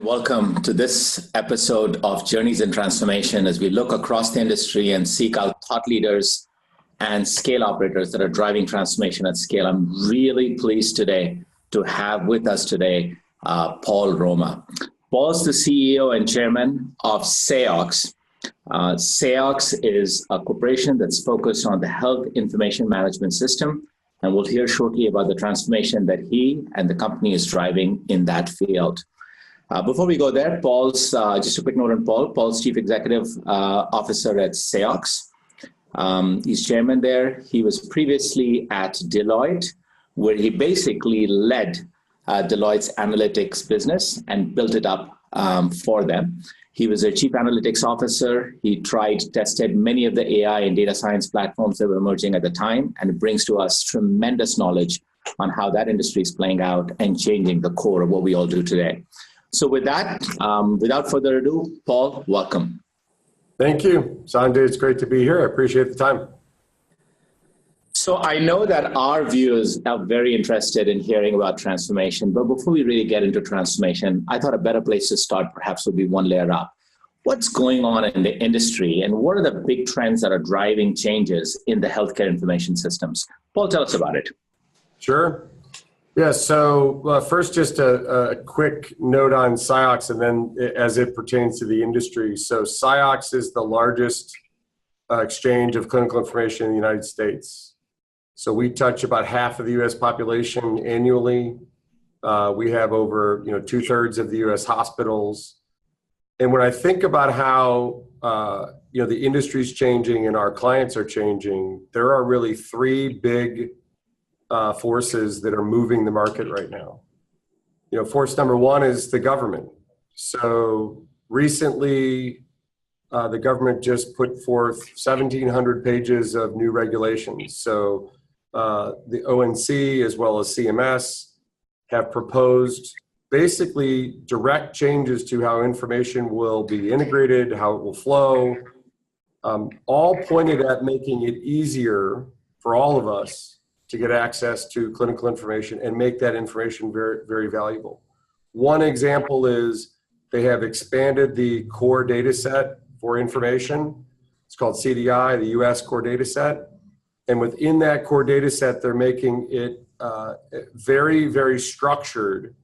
Welcome to this episode of Journeys in Transformation as we look across the industry and seek out thought leaders and scale operators that are driving transformation at scale. I'm really pleased today to have with us today Paul Roma. Paul's the CEO and chairman of Ciox. Ciox is a corporation that's focused on the health information management system, and we'll hear shortly about the transformation that he and the company is driving in that field. Before we go there, Paul's, just a quick note on Paul. Paul's Chief Executive Officer at Ciox. He's chairman there. He was previously at Deloitte, where he basically led Deloitte's analytics business and built it up for them. He was their Chief Analytics Officer. He tested many of the AI and data science platforms that were emerging at the time, and brings to us tremendous knowledge on how that industry is playing out and changing the core of what we all do today. So with that, without further ado, Paul, welcome. Thank you, Sanjay. It's great to be here. I appreciate the time. So I know that our viewers are very interested in hearing about transformation, but before we really get into transformation, I thought a better place to start perhaps would be one layer up. What's going on in the industry, and what are the big trends that are driving changes in the healthcare information systems? Paul, tell us about it. Sure. Yeah, so first, just a quick note on Ciox, and then as it pertains to the industry. So Ciox is the largest exchange of clinical information in the United States. So we touch about half of the U.S. population annually. We have over 2/3 of the U.S. hospitals. And when I think about how the industry's changing and our clients are changing, there are really three big forces that are moving the market right now. Force number one is the government. So recently, the government just put forth 1,700 pages of new regulations. So the ONC as well as CMS have proposed basically direct changes to how information will be integrated, how it will flow, all pointed at making it easier for all of us to get access to clinical information and make that information very, very valuable. One example is they have expanded the core data set for information. It's called CDI, the US core data set. And within that core data set, they're making it very, very structured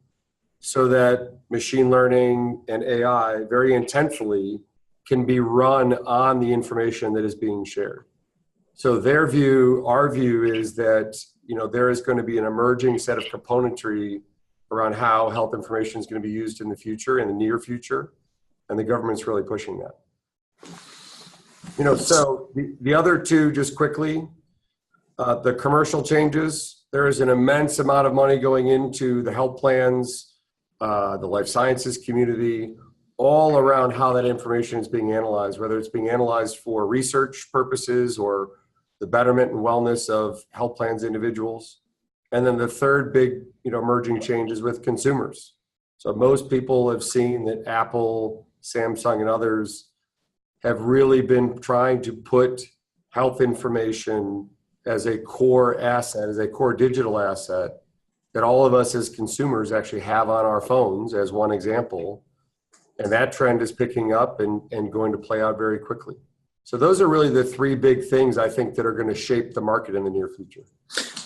so that machine learning and AI very intentfully can be run on the information that is being shared. So their view, our view is that there is going to be an emerging set of componentry around how health information is going to be used in the future, in the near future, and the government's really pushing that. So the other two, just quickly, the commercial changes. There is an immense amount of money going into the health plans, the life sciences community, all around how that information is being analyzed, whether it's being analyzed for research purposes or the betterment and wellness of health plans individuals. And then the third big, emerging change is with consumers. So most people have seen that Apple, Samsung, and others have really been trying to put health information as a core asset, as a core digital asset that all of us as consumers actually have on our phones, as one example. And that trend is picking up and going to play out very quickly. So those are really the three big things I think that are going to shape the market in the near future.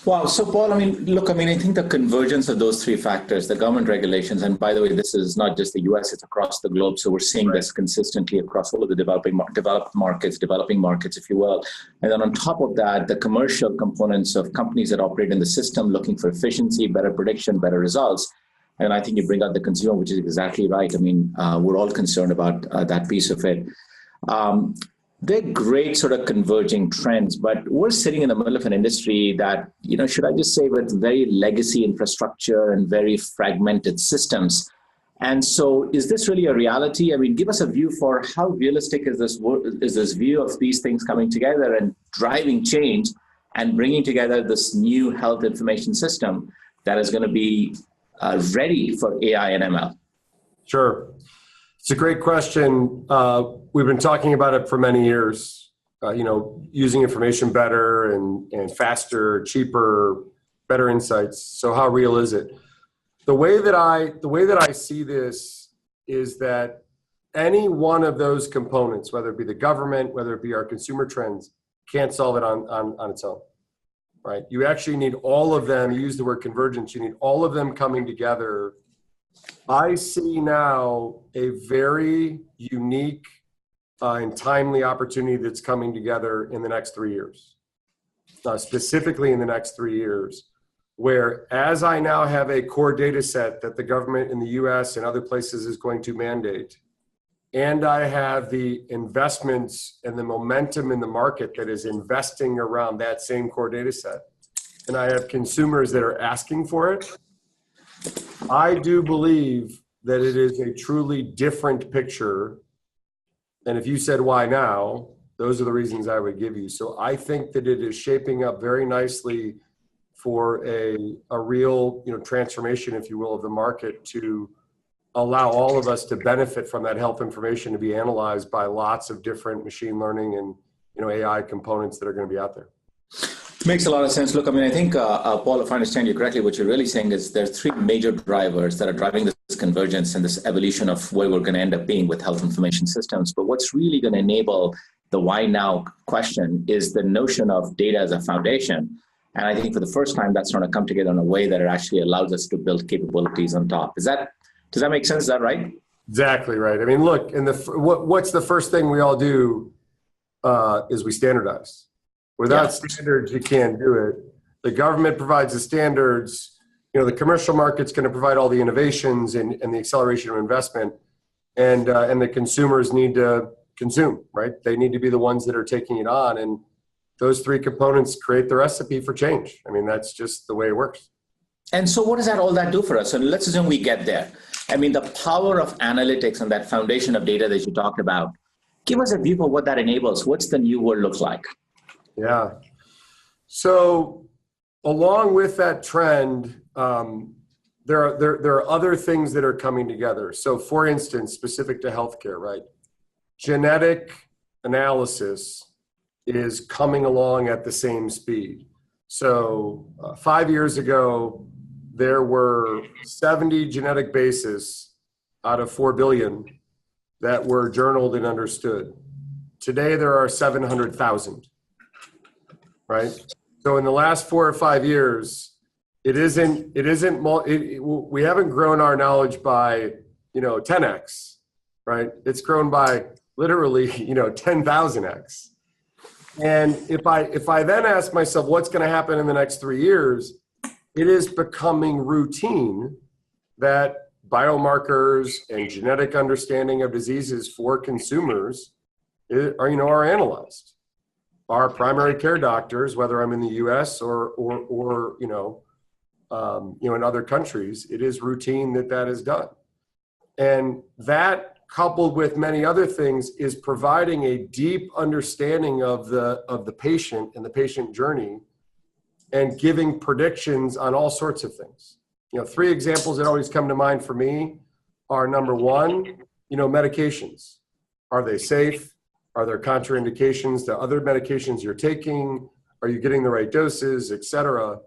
Wow. So Paul, I think the convergence of those three factors, the government regulations, and by the way, this is not just the US, it's across the globe. So we're seeing this consistently across all of the developing markets, if you will. And then on top of that, the commercial components of companies that operate in the system looking for efficiency, better prediction, better results. And I think you bring out the consumer, which is exactly right. We're all concerned about that piece of it. They're great sort of converging trends, but we're sitting in the middle of an industry that, should I just say, with very legacy infrastructure and very fragmented systems. And so is this really a reality? Give us a view for how realistic is this view of these things coming together and driving change and bringing together this new health information system that is going to be ready for AI and ML? Sure. It's a great question. We've been talking about it for many years, using information better and faster, cheaper, better insights. So how real is it? The way that I see this is that any one of those components, whether it be the government, whether it be our consumer trends, can't solve it on its own, right? You actually need all of them. You use the word convergence. You need all of them coming together. I see now a very unique and timely opportunity that's coming together in the next 3 years, specifically in the next 3 years, where as I now have a core data set that the government in the US and other places is going to mandate, and I have the investments and the momentum in the market that is investing around that same core data set, and I have consumers that are asking for it, I do believe that it is a truly different picture. And if you said, why now? Those are the reasons I would give you. So I think that it is shaping up very nicely for a real, transformation, if you will, of the market to allow all of us to benefit from that health information to be analyzed by lots of different machine learning and, AI components that are going to be out there. Makes a lot of sense. Look, I think, Paul, if I understand you correctly, what you're really saying is there's three major drivers that are driving this convergence and this evolution of where we're going to end up being with health information systems. But what's really going to enable the why now question is the notion of data as a foundation. And I think for the first time, that's going to come together in a way that it actually allows us to build capabilities on top. Does that make sense? Is that right? Exactly right. I mean, look, what's the first thing we all do is we standardize. Without standards, you can't do it. The government provides the standards. The commercial market's going to provide all the innovations and the acceleration of investment, and the consumers need to consume, right? They need to be the ones that are taking it on, and those three components create the recipe for change. I mean, that's just the way it works. And so what does all that do for us? So let's assume we get there. I mean, the power of analytics and that foundation of data that you talked about, give us a view of what that enables. What's the new world look like? Yeah. So along with that trend, there are other things that are coming together. So for instance, specific to healthcare, right? Genetic analysis is coming along at the same speed. So 5 years ago, there were 70 genetic bases out of 4 billion that were journaled and understood. Today, there are 700,000. Right. So in the last 4 or 5 years, we haven't grown our knowledge by, 10x, right? It's grown by literally, 10,000x. And if I then ask myself, what's going to happen in the next 3 years, it is becoming routine that biomarkers and genetic understanding of diseases for consumers are analyzed. Our primary care doctors, whether I'm in the U.S. or in other countries, it is routine that is done, and that coupled with many other things is providing a deep understanding of the patient and the patient journey, and giving predictions on all sorts of things. 3 examples that always come to mind for me are, number one, medications. Are they safe? Are there contraindications to other medications you're taking? Are you getting the right doses, et cetera?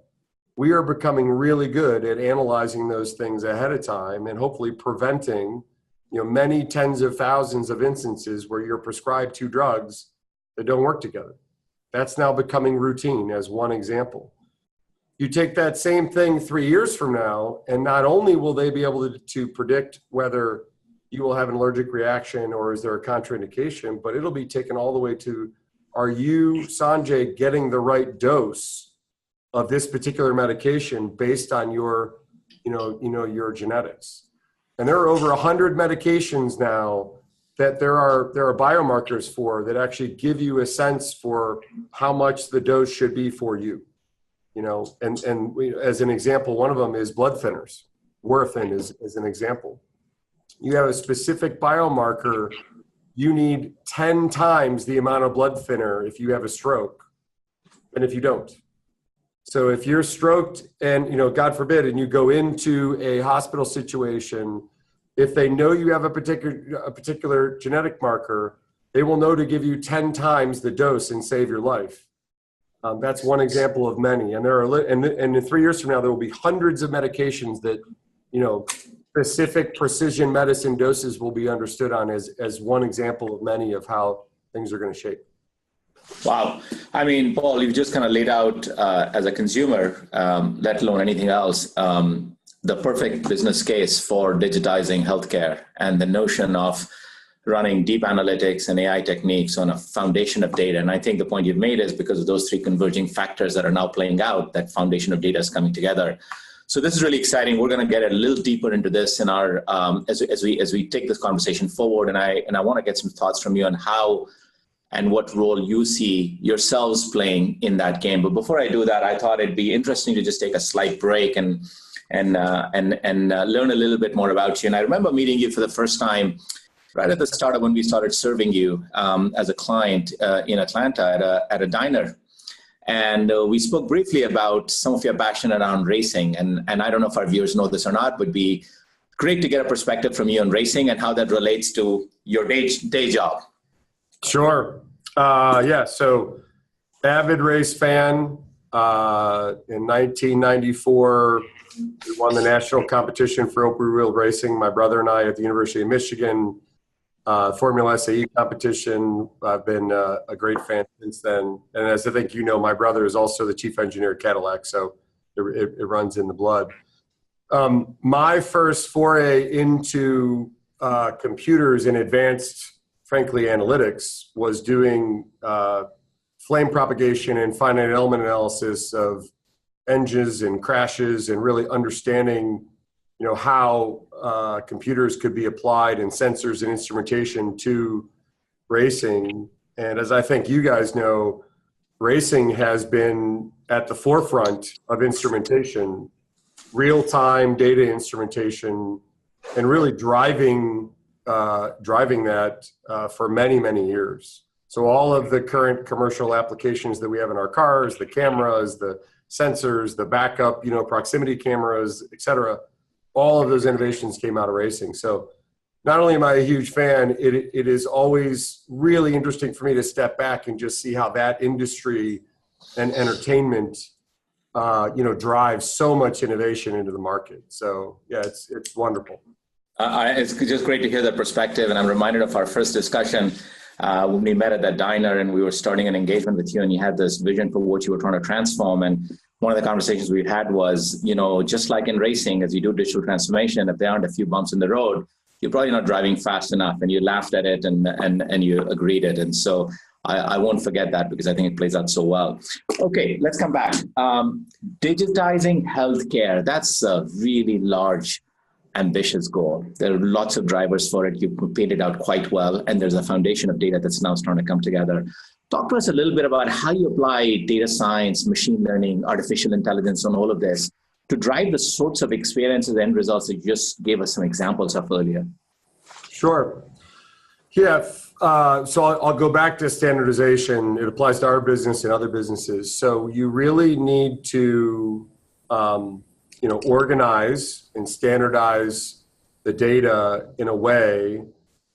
We are becoming really good at analyzing those things ahead of time and hopefully preventing, many tens of thousands of instances where you're prescribed 2 drugs that don't work together. That's now becoming routine as one example. You take that same thing 3 years from now, and not only will they be able to predict whether you will have an allergic reaction or is there a contraindication, but it'll be taken all the way to, are you, Sanjay, getting the right dose of this particular medication based on your, your genetics? And there are over 100 medications now that there are biomarkers for that actually give you a sense for how much the dose should be for you. And as an example, one of them is blood thinners. Warfarin is an example. You have a specific biomarker, you need 10 times the amount of blood thinner if you have a stroke than if you don't. So if you're stroked and, God forbid, and you go into a hospital situation, if they know you have a particular genetic marker, they will know to give you 10 times the dose and save your life. That's one example of many. And and in 3 years from now, there will be hundreds of medications that, specific precision medicine doses will be understood on as one example of many of how things are going to shape. Wow. I mean, Paul, you've just kind of laid out as a consumer, let alone anything else, the perfect business case for digitizing healthcare and the notion of running deep analytics and AI techniques on a foundation of data. And I think the point you've made is because of those three converging factors that are now playing out, that foundation of data is coming together. So this is really exciting. We're going to get a little deeper into this in our as we take this conversation forward. And I want to get some thoughts from you on how and what role you see yourselves playing in that game. But before I do that, I thought it'd be interesting to just take a slight break and learn a little bit more about you. And I remember meeting you for the first time right at the start of when we started serving you as a client in Atlanta at a diner. And we spoke briefly about some of your passion around racing. And I don't know if our viewers know this or not, but it'd be great to get a perspective from you on racing and how that relates to your day job. Sure. Yeah. So avid race fan. In 1994, we won the national competition for open wheel racing. My brother and I at the University of Michigan, Formula SAE competition. I've been a great fan since then. And as I think you know, my brother is also the chief engineer at Cadillac, so it runs in the blood. My first foray into computers and advanced, frankly, analytics was doing flame propagation and finite element analysis of engines and crashes, and really understanding, how computers could be applied and sensors and instrumentation to racing. And as I think you guys know, racing has been at the forefront of instrumentation, real-time data instrumentation, and really driving that for many, many years. So all of the current commercial applications that we have in our cars, the cameras, the sensors, the backup, proximity cameras, et cetera, all of those innovations came out of racing. So not only am I a huge fan, it is always really interesting for me to step back and just see how that industry and entertainment, drives so much innovation into the market. So yeah, it's wonderful. It's just great to hear that perspective. And I'm reminded of our first discussion when we met at that diner and we were starting an engagement with you, and you had this vision for what you were trying to transform. And one of the conversations we had was, just like in racing, as you do digital transformation, if there aren't a few bumps in the road, you're probably not driving fast enough. And you laughed at it and you agreed it. And so I won't forget that, because I think it plays out so well. Okay, let's come back. Digitizing healthcare, that's a really large, ambitious goal. There are lots of drivers for it. You painted out quite well, and there's a foundation of data that's now starting to come together. Talk to us a little bit about how you apply data science, machine learning, artificial intelligence on all of this to drive the sorts of experiences and results that you just gave us some examples of earlier. Sure. Yeah. So I'll go back to standardization. It applies to our business and other businesses. So you really need to organize and standardize the data in a way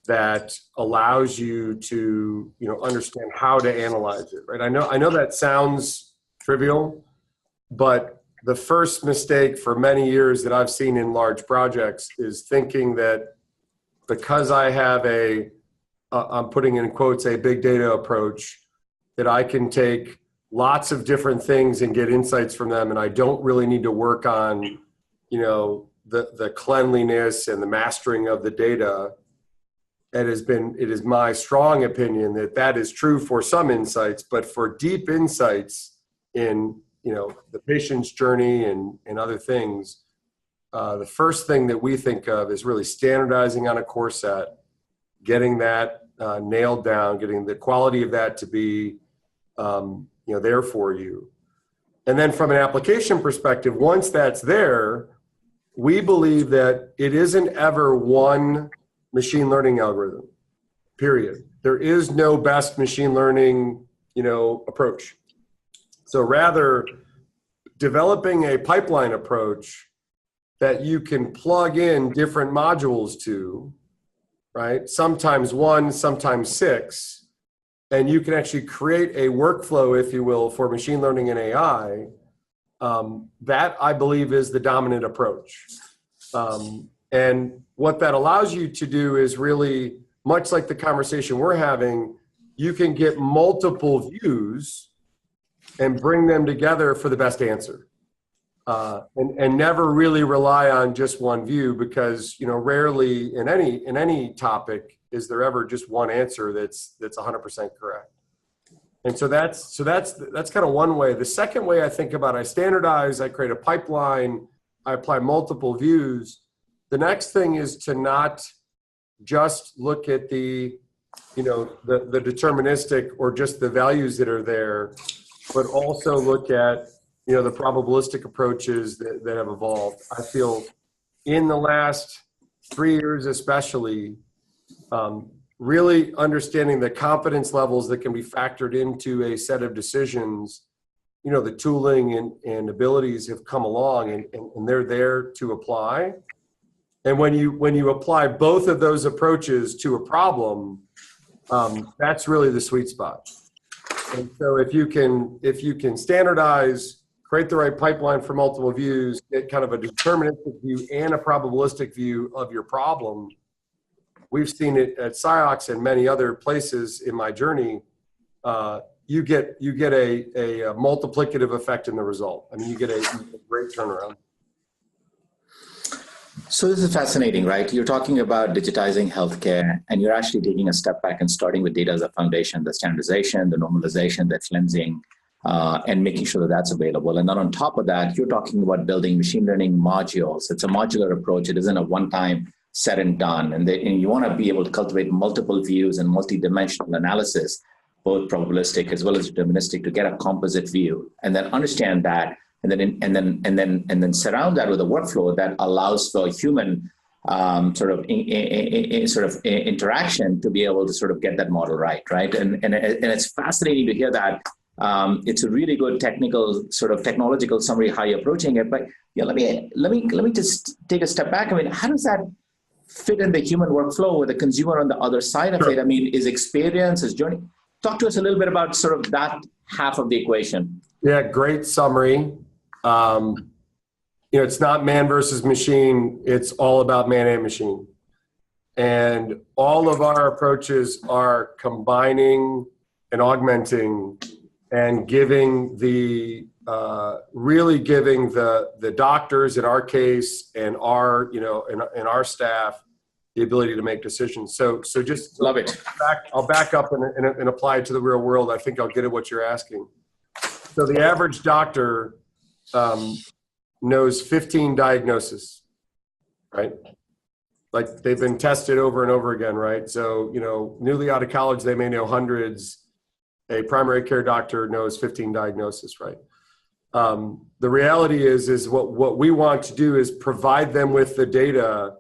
that allows you to, understand how to analyze it, right? I know that sounds trivial, but the first mistake for many years that I've seen in large projects is thinking that because I have I'm putting in quotes, a big data approach, that I can take lots of different things and get insights from them, and I don't really need to work on, the cleanliness and the mastering of the data. It is my strong opinion that is true for some insights, but for deep insights in, the patient's journey and other things, the first thing that we think of is really standardizing on a core set, getting that nailed down, getting the quality of that to be, there for you. And then from an application perspective, once that's there, we believe that it isn't ever one machine learning algorithm, period. There is no best machine learning, approach. So rather, developing a pipeline approach that you can plug in different modules to, right? Sometimes one, sometimes six, and you can actually create a workflow, if you will, for machine learning and AI. That, I believe, is the dominant approach. And what that allows you to do is really, much like the conversation we're having, you can get multiple views and bring them together for the best answer. And never really rely on just one view, because rarely in any topic is there ever just one answer that's 100% correct. And so that's kind of one way. The second way I think about it, I standardize, I create a pipeline, I apply multiple views. The next thing is to not just look at the deterministic or just the values that are there, but also look at the probabilistic approaches that have evolved. I feel in the last 3 years especially, really understanding the confidence levels that can be factored into a set of decisions, the tooling and abilities have come along, and they're there to apply. And when you apply both of those approaches to a problem, that's really the sweet spot. And so if you can standardize, create the right pipeline for multiple views, get kind of a deterministic view and a probabilistic view of your problem. We've seen it at Ciox and many other places in my journey. You get a multiplicative effect in the result. I mean, you get a great turnaround. So this is fascinating, right? You're talking about digitizing healthcare, and you're actually taking a step back and starting with data as a foundation, the standardization, the normalization, the cleansing, and making sure that that's available. And then on top of that, you're talking about building machine learning modules. It's a modular approach. It isn't a one-time said and done. And you want to be able to cultivate multiple views and multi-dimensional analysis, both probabilistic as well as deterministic, to get a composite view, and then understand that, and then surround that with a workflow that allows for human sort of interaction to be able to sort of get that model right? And it's fascinating to hear that. It's a really good technological summary how you're approaching it. But let me just take a step back. I mean, how does that fit in the human workflow with the consumer on the other side of it? I mean, is experience, is journey? Talk to us a little bit about sort of that half of the equation. Yeah, great summary. It's not man versus machine. It's all about man and machine. And all of our approaches are combining and augmenting and giving the doctors in our case and our, and our staff the ability to make decisions. So just love it. I'll back up and apply it to the real world. I think I'll get at what you're asking. So the average doctor knows 15 diagnoses, right? Like they've been tested over and over again, right? So, newly out of college, they may know hundreds. A primary care doctor knows 15 diagnoses, right? The reality is what we want to do is provide them with the data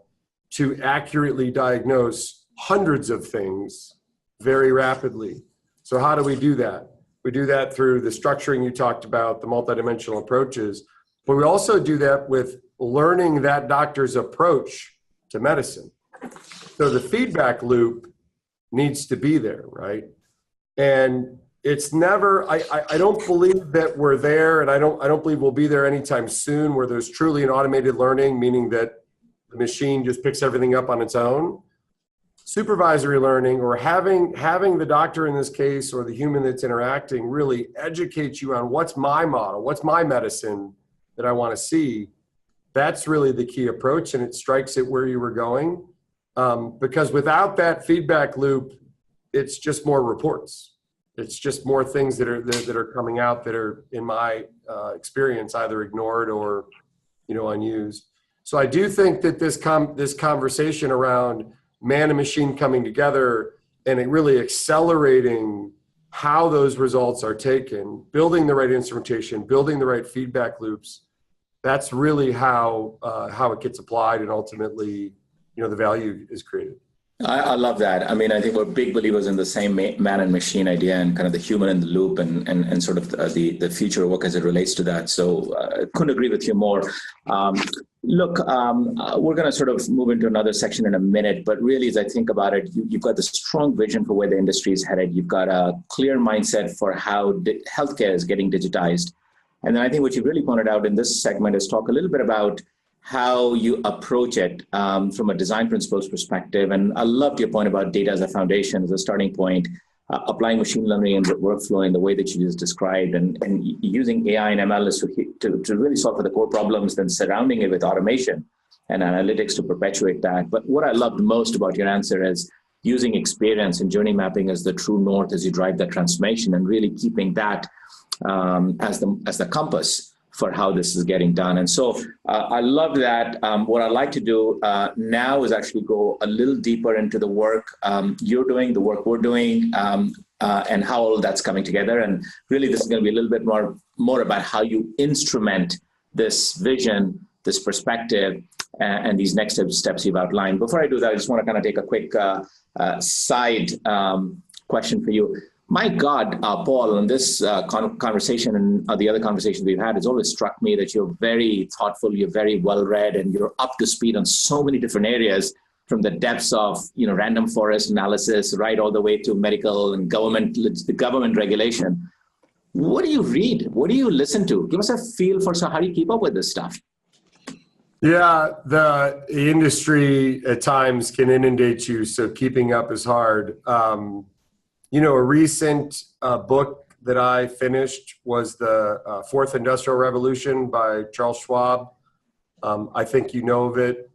to accurately diagnose hundreds of things very rapidly. So how do we do that? We do that through the structuring you talked about, the multidimensional approaches, but we also do that with learning that doctor's approach to medicine. So the feedback loop needs to be there, right? And it's never, I don't believe that we're there, and I don't believe we'll be there anytime soon, where there's truly an automated learning, meaning that the machine just picks everything up on its own. Supervisory learning, or having the doctor in this case, or the human that's interacting, really educate you on what's my model, what's my medicine that I want to see. That's really the key approach, and it strikes it where you were going. Because without that feedback loop, it's just more reports. It's just more things that are coming out that are, in my experience, either ignored or unused. So I do think that this conversation around man and machine coming together and it really accelerating how those results are taken, building the right instrumentation, building the right feedback loops, that's really how it gets applied, and ultimately, the value is created. I love that. I mean, I think we're big believers in the same man and machine idea, and kind of the human in the loop, and sort of the future work as it relates to that. So I couldn't agree with you more. Look, we're going to sort of move into another section in a minute, but really, as I think about it, you've got this strong vision for where the industry is headed. You've got a clear mindset for how healthcare is getting digitized. And then I think what you really pointed out in this segment is talk a little bit about how you approach it from a design principles perspective. And I loved your point about data as a foundation, as a starting point, applying machine learning and workflow in the way that you just described, and using AI and ML to really solve for the core problems, then surrounding it with automation and analytics to perpetuate that. But what I loved most about your answer is using experience and journey mapping as the true north as you drive that transformation, and really keeping that as the compass for how this is getting done. And so I love that. What I'd like to do now is actually go a little deeper into the work you're doing, the work we're doing, and how all that's coming together. And really, this is going to be a little bit more about how you instrument this vision, this perspective, and these next steps you've outlined. Before I do that, I just want to kind of take a quick side question for you. My God, Paul, in this conversation and the other conversations we've had, it's always struck me that you're very thoughtful, you're very well-read, and you're up to speed on so many different areas, from the depths of random forest analysis right all the way to medical and government regulation. What do you read? What do you listen to? Give us a feel for how do you keep up with this stuff? Yeah, the industry at times can inundate you, so keeping up is hard. A recent book that I finished was The Fourth Industrial Revolution by Charles Schwab. I think you know of it.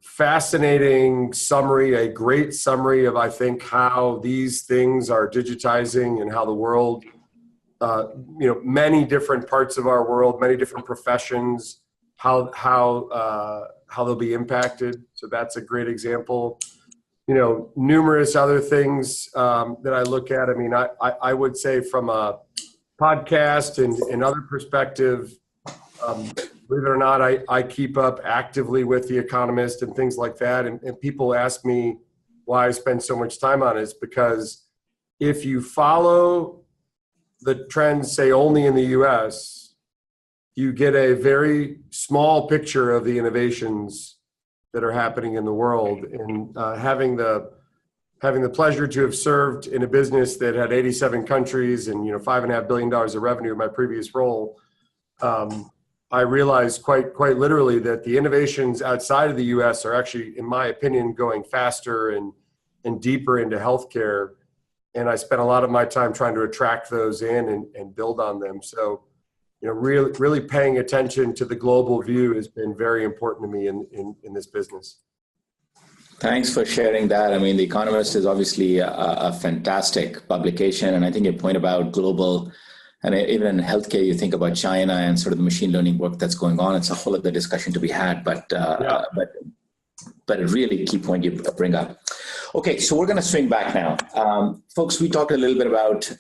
Fascinating summary, a great summary of, I think, how these things are digitizing and how the world, many different parts of our world, many different professions, how they'll be impacted. So that's a great example. Numerous other things that I look at. I mean, I would say from a podcast and other perspective, believe it or not, I keep up actively with The Economist and things like that. And people ask me why I spend so much time on it. It's because if you follow the trends, say only in the US, you get a very small picture of the innovations that are happening in the world. And having the pleasure to have served in a business that had 87 countries and $5.5 billion of revenue in my previous role, I realized quite literally that the innovations outside of the U.S. are actually, in my opinion, going faster and deeper into healthcare. And I spent a lot of my time trying to attract those in and build on them. So, really paying attention to the global view has been very important to me in this business. Thanks for sharing that. I mean, The Economist is obviously a fantastic publication. And I think your point about global, and even in healthcare, you think about China and sort of the machine learning work that's going on. It's a whole other discussion to be had, but a really key point you bring up. Okay, so we're going to swing back now. Folks, we talked a little bit about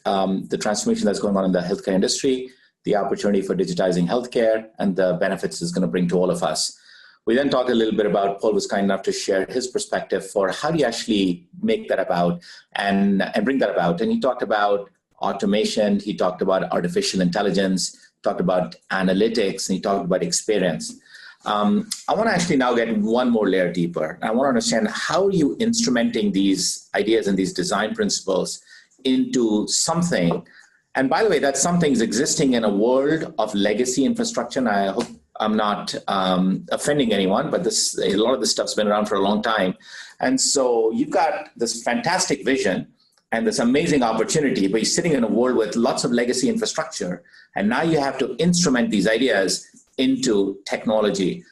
the transformation that's going on in the healthcare industry, the opportunity for digitizing healthcare, and the benefits it's going to bring to all of us. We then talked a little bit about, Paul was kind enough to share his perspective for how do you actually make that about and bring that about. And he talked about automation, he talked about artificial intelligence, talked about analytics, and he talked about experience. I want to actually now get one more layer deeper. I want to understand, how are you instrumenting these ideas and these design principles into something? And by the way, that something's existing in a world of legacy infrastructure. And I hope I'm not offending anyone, but a lot of this stuff's been around for a long time. And so you've got this fantastic vision and this amazing opportunity, but you're sitting in a world with lots of legacy infrastructure. And now you have to instrument these ideas into technology.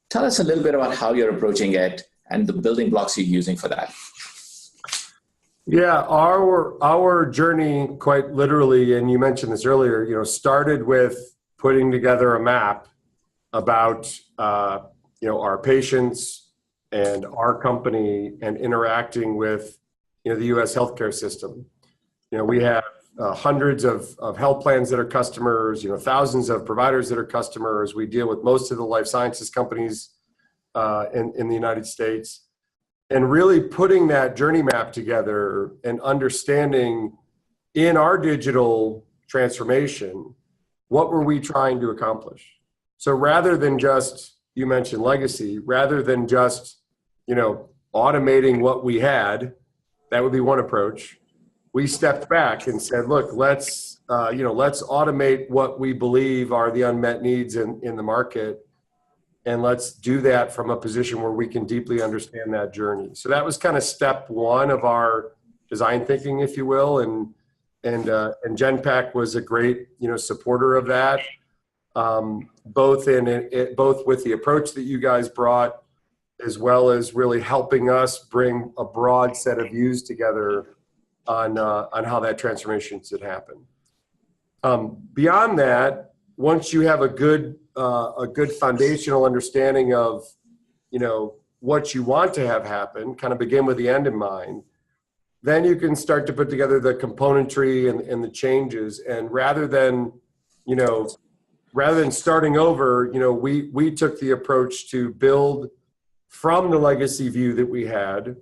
Tell us a little bit about how you're approaching it and the building blocks you're using for that. Yeah, our journey, quite literally, and you mentioned this earlier, started with putting together a map about our patients and our company and interacting with the U.S. healthcare system. We have hundreds of health plans that are customers, thousands of providers that are customers. We deal with most of the life sciences companies in the United States. And really putting that journey map together and understanding in our digital transformation, what were we trying to accomplish? So rather than just, you mentioned legacy, rather than just, automating what we had, that would be one approach. We stepped back and said, look, let's automate what we believe are the unmet needs in the market. And let's do that from a position where we can deeply understand that journey. So that was kind of step one of our design thinking, if you will. And Genpact was a great, supporter of that, both with the approach that you guys brought, as well as really helping us bring a broad set of views together on how that transformation should happen. Beyond that, once you have a good foundational understanding of, what you want to have happen, kind of begin with the end in mind, then you can start to put together the componentry and the changes. And rather than starting over, we took the approach to build from the legacy view that we had,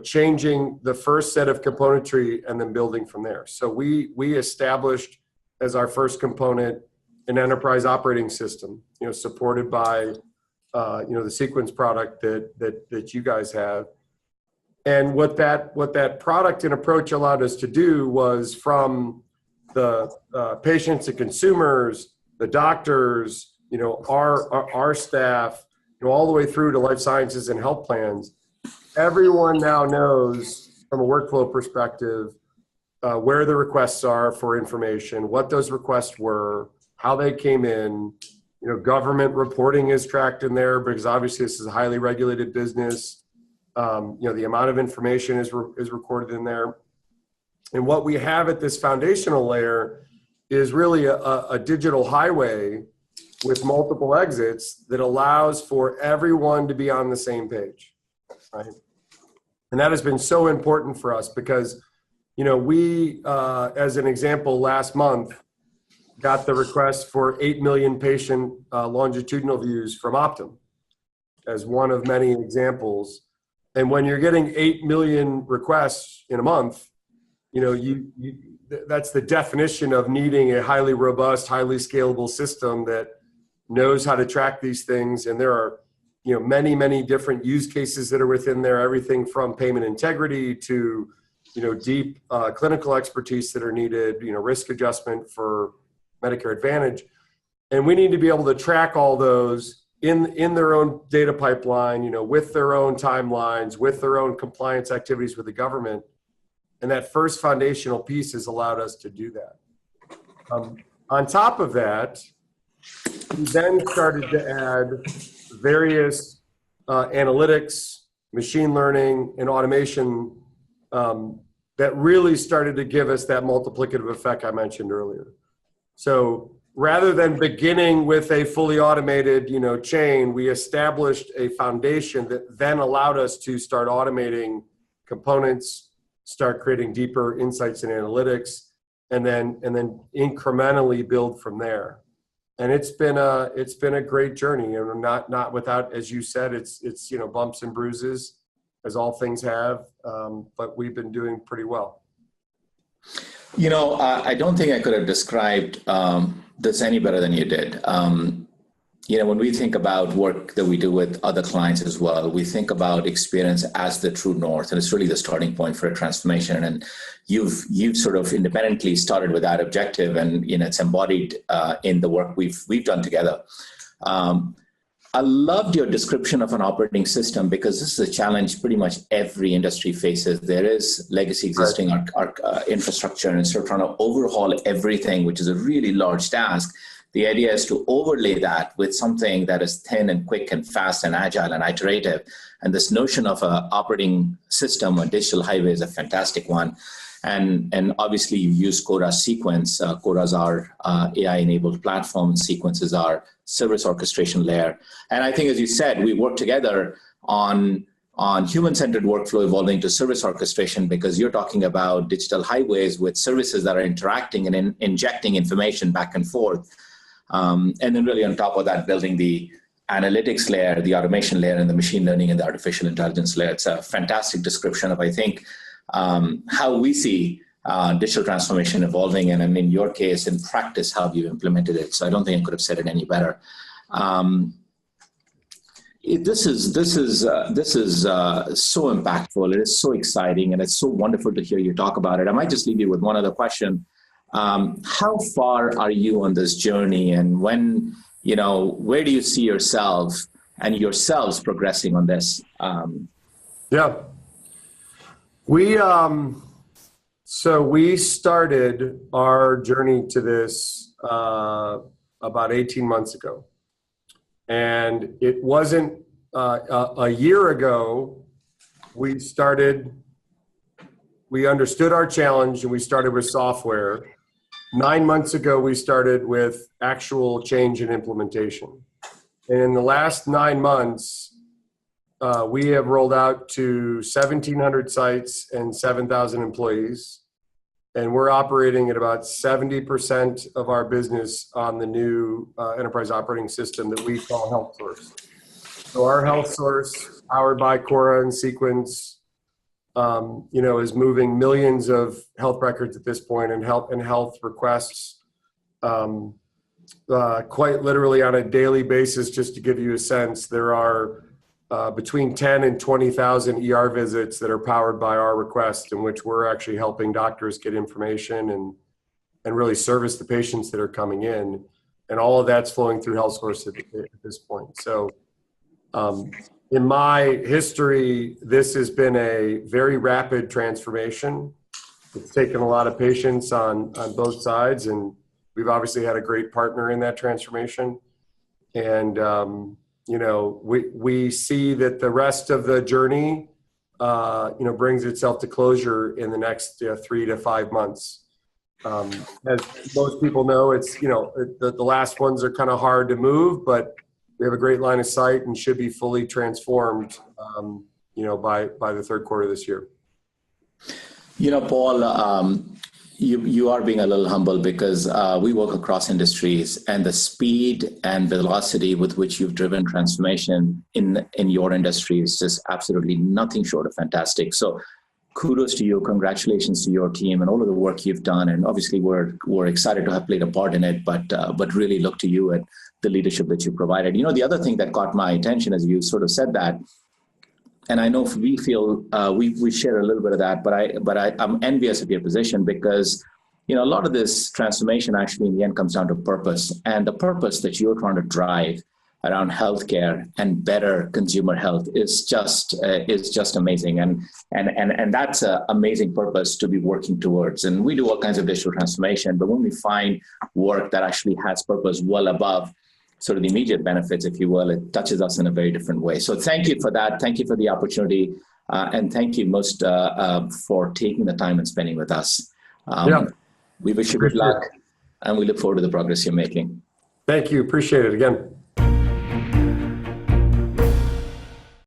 changing the first set of componentry and then building from there. So we established as our first component an enterprise operating system, supported by, the Sequence product that you guys have. And what that product and approach allowed us to do was, from the patients and consumers, the doctors, our staff, all the way through to life sciences and health plans, everyone now knows from a workflow perspective where the requests are for information, what those requests were, how they came in. Government reporting is tracked in there because obviously this is a highly regulated business. The amount of information is recorded in there. And what we have at this foundational layer is really a digital highway with multiple exits that allows for everyone to be on the same page, right? And that has been so important for us because, we, as an example, last month, got the request for 8 million patient longitudinal views from Optum as one of many examples. And when you're getting 8 million requests in a month, that's the definition of needing a highly robust, highly scalable system that knows how to track these things. And there are, many, many different use cases that are within there, everything from payment integrity to, deep clinical expertise that are needed, risk adjustment for Medicare Advantage. And we need to be able to track all those in their own data pipeline, with their own timelines, with their own compliance activities with the government. And that first foundational piece has allowed us to do that. On top of that, we then started to add various analytics, machine learning, and automation that really started to give us that multiplicative effect I mentioned earlier. So rather than beginning with a fully automated, chain, we established a foundation that then allowed us to start automating components, start creating deeper insights and analytics, and then incrementally build from there. And it's been a great journey, and not without, as you said, it's bumps and bruises, as all things have, but we've been doing pretty well. I don't think I could have described this any better than you did. When we think about work that we do with other clients as well, we think about experience as the true north, and it's really the starting point for a transformation. And you've sort of independently started with that objective, and it's embodied in the work we've done together. I loved your description of an operating system because this is a challenge pretty much every industry faces. There is legacy existing infrastructure, and instead of trying to overhaul everything, which is a really large task, the idea is to overlay that with something that is thin and quick and fast and agile and iterative. And this notion of an operating system, a digital highway, is a fantastic one. And obviously you use Coda's Sequence. Coda's our AI-enabled platform. Sequence is our service orchestration layer. And I think, as you said, we work together on human-centered workflow evolving to service orchestration, because you're talking about digital highways with services that are interacting and injecting information back and forth. And then really on top of that, building the analytics layer, the automation layer, and the machine learning and the artificial intelligence layer. It's a fantastic description of, I think, how we see digital transformation evolving, and in your case, in practice, how you implemented it. So I don't think I could have said it any better. This is so impactful. It is so exciting, and it's so wonderful to hear you talk about it. I might just leave you with one other question. How far are you on this journey, and when where do you see yourself and yourselves progressing on this? Yeah. So we started our journey to this about 18 months ago. And it wasn't a year ago, we understood our challenge and we started with software. 9 months ago, we started with actual change and implementation. And in the last 9 months, we have rolled out to 1,700 sites and 7,000 employees. And we're operating at about 70% of our business on the new enterprise operating system that we call HealthSource. So our HealthSource, powered by Cora and Sequence, is moving millions of health records at this point and health requests quite literally on a daily basis. Just to give you a sense, there are between 10 and 20,000 ER visits that are powered by our request, in which we're actually helping doctors get information and really service the patients that are coming in. And all of that's flowing through HealthSource at this point. So in my history, this has been a very rapid transformation. It's taken a lot of patience on both sides, and we've obviously had a great partner in that transformation. And we see that the rest of the journey, brings itself to closure in the next 3 to 5 months. As most people know, it's the last ones are kind of hard to move, but we have a great line of sight and should be fully transformed, by the third quarter of this year. Paul, you are being a little humble because we work across industries, and the speed and velocity with which you've driven transformation in your industry is just absolutely nothing short of fantastic. So kudos to you, congratulations to your team and all of the work you've done. And obviously we're excited to have played a part in it, but really look to you at the leadership that you provided. The other thing that caught my attention as you sort of said that, and I know we feel we share a little bit of that, but I'm envious of your position because a lot of this transformation actually in the end comes down to purpose, and the purpose that you're trying to drive around healthcare and better consumer health is just amazing, and that's an amazing purpose to be working towards. And we do all kinds of digital transformation, but when we find work that actually has purpose well above sort of the immediate benefits, if you will, it touches us in a very different way. So thank you for that. Thank you for the opportunity. And thank you most for taking the time and spending with us. We wish you good luck, and we look forward to the progress you're making. Thank you. Appreciate it again.